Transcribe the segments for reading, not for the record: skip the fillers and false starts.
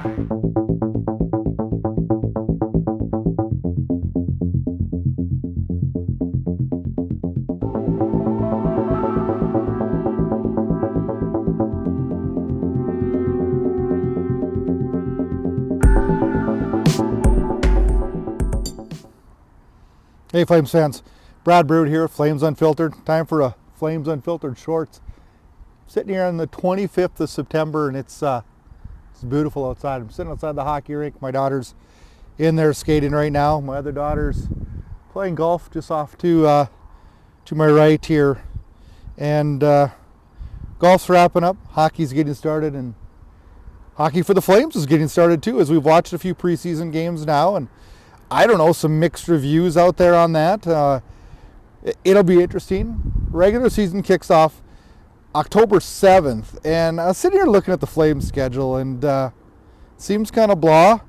Hey Flames fans, Burud here, Flames Unfiltered. Time for a Flames Unfiltered shorts. Sitting here on the 25th of September and it's beautiful outside. I'm sitting outside the hockey rink. My daughter's in there skating right now. My other daughter's playing golf just off to my right here. And golf's wrapping up, hockey's getting started, and hockey for the Flames is getting started too, as we've watched a few preseason games now, and I don't know, some mixed reviews out there on that. It'll be interesting. Regular season kicks off October 7th, and I was sitting here looking at the Flames schedule, and seems kind of blah,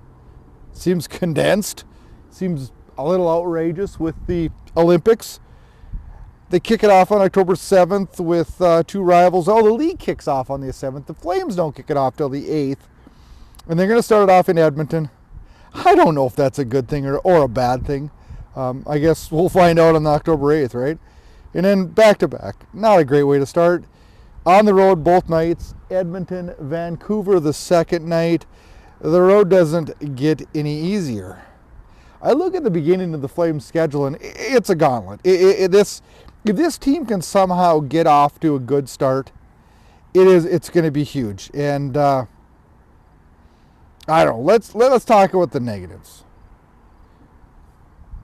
seems condensed, seems a little outrageous with the Olympics. They kick it off on October 7th with two rivals. Oh, the league kicks off on the 7th. The Flames don't kick it off till the 8th, and they're going to start it off in Edmonton. I don't know if that's a good thing or a bad thing. I guess we'll find out on October 8th, right? And then back to back. Not a great way to start. On the road both nights. Edmonton, Vancouver the second night. The road doesn't get any easier. I look at the beginning of the Flames schedule and it's a gauntlet. If this team can somehow get off to a good start, it's going to be huge. And I don't know. Let's talk about the negatives.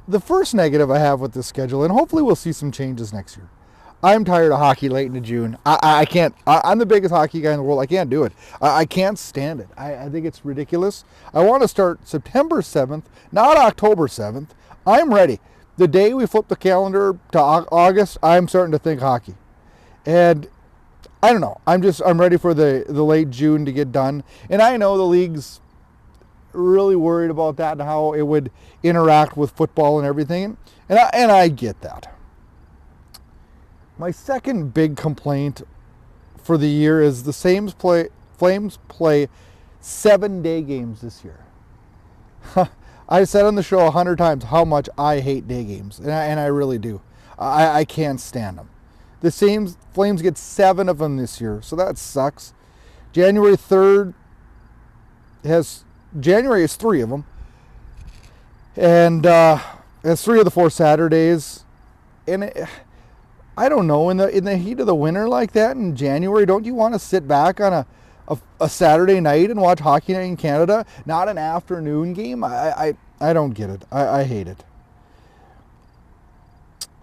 The first negative I have with this schedule, and hopefully we'll see some changes next year. I'm tired of hockey late into June. I can't. I'm the biggest hockey guy in the world. I can't do it. I can't stand it. I think it's ridiculous. I want to start September 7th, not October 7th. I'm ready. The day we flip the calendar to August, I'm starting to think hockey. And I don't know. I'm ready for the late June to get done. And I know the league's really worried about that and how it would interact with football and everything, and I get that. My second big complaint for the year is the Flames play 7-day games this year. I've said on the show 100 times how much I hate day games, and I really do. I can't stand them. The same Flames get 7 of them this year, so that sucks. January 3rd January is 3 of them, and it's 3 of the 4 Saturdays, and I don't know, in the heat of the winter like that in January, don't you want to sit back on a Saturday night and watch Hockey Night in Canada, not an afternoon game? I don't get it. I hate it.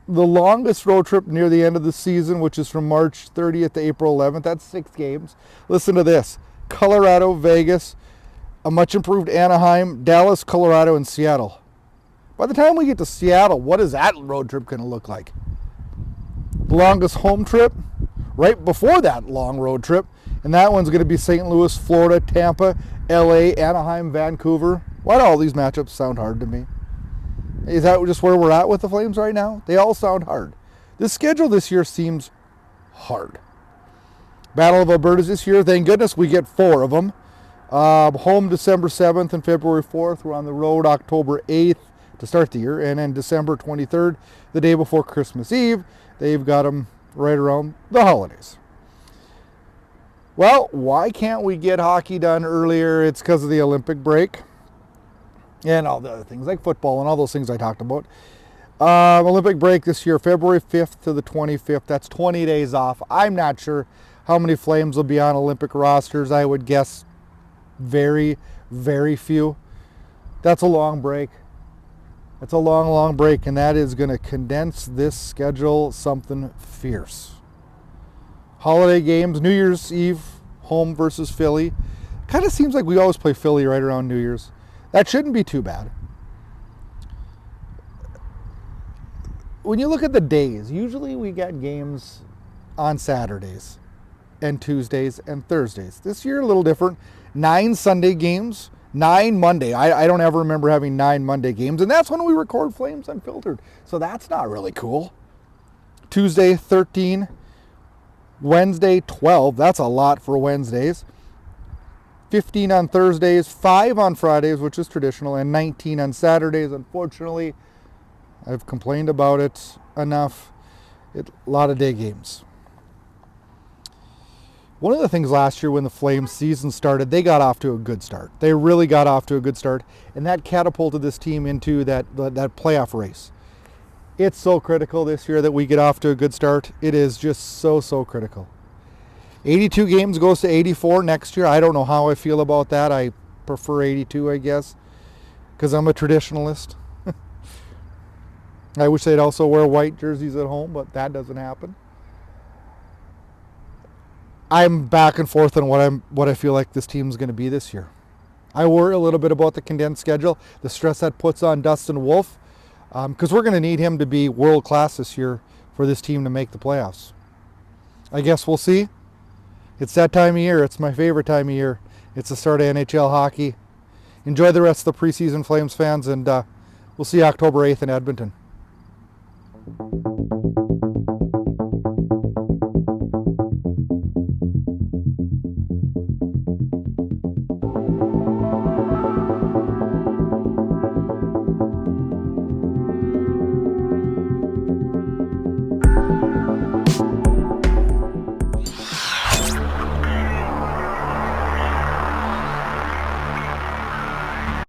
The longest road trip near the end of the season, which is from March 30th to April 11th, that's 6 games. Listen to this: Colorado, Vegas, a much improved Anaheim, Dallas, Colorado, and Seattle. By the time we get to Seattle, what is that road trip going to look like? The longest home trip, right before that long road trip, and that one's going to be St. Louis, Florida, Tampa, LA, Anaheim, Vancouver. Why do all these matchups sound hard to me? Is that just where we're at with the Flames right now? They all sound hard. The schedule this year seems hard. Battle of Alberta's this year. Thank goodness we get 4 of them. Home December 7th and February 4th. We're on the road October 8th to start the year. And then December 23rd, the day before Christmas Eve. They've got them right around the holidays. Well, why can't we get hockey done earlier? It's because of the Olympic break and all the other things like football and all those things I talked about. Olympic break this year, February 5th to the 25th. That's 20 days off. I'm not sure how many Flames will be on Olympic rosters. I would guess very, very few. That's a long break. That's a long, long break, and that is going to condense this schedule something fierce. Holiday games, New Year's Eve, home versus Philly. Kind of seems like we always play Philly right around New Year's. That shouldn't be too bad. When you look at the days, usually we get games on Saturdays and Tuesdays and Thursdays. This year a little different. 9 Sunday games, 9 Monday. I don't ever remember having 9 Monday games, and that's when we record Flames Unfiltered. So that's not really cool. Tuesday 13, Wednesday 12. That's a lot for Wednesdays. 15 on Thursdays, 5 on Fridays, which is traditional, and 19 on Saturdays. Unfortunately, I've complained about it enough. A lot of day games. One of the things last year when the Flames season started, they got off to a good start. They really got off to a good start, and that catapulted this team into that playoff race. It's so critical this year that we get off to a good start. It is just so critical. 82 games goes to 84 next year. I don't know how I feel about that. I prefer 82, I guess, because I'm a traditionalist. I wish they'd also wear white jerseys at home, but that doesn't happen. I'm back and forth on what I feel like this team's going to be this year. I worry a little bit about the condensed schedule, the stress that puts on Dustin Wolf, because we're going to need him to be world class this year for this team to make the playoffs. I guess we'll see. It's that time of year. It's my favorite time of year. It's the start of NHL hockey. Enjoy the rest of the preseason, Flames fans, and we'll see you October 8th in Edmonton.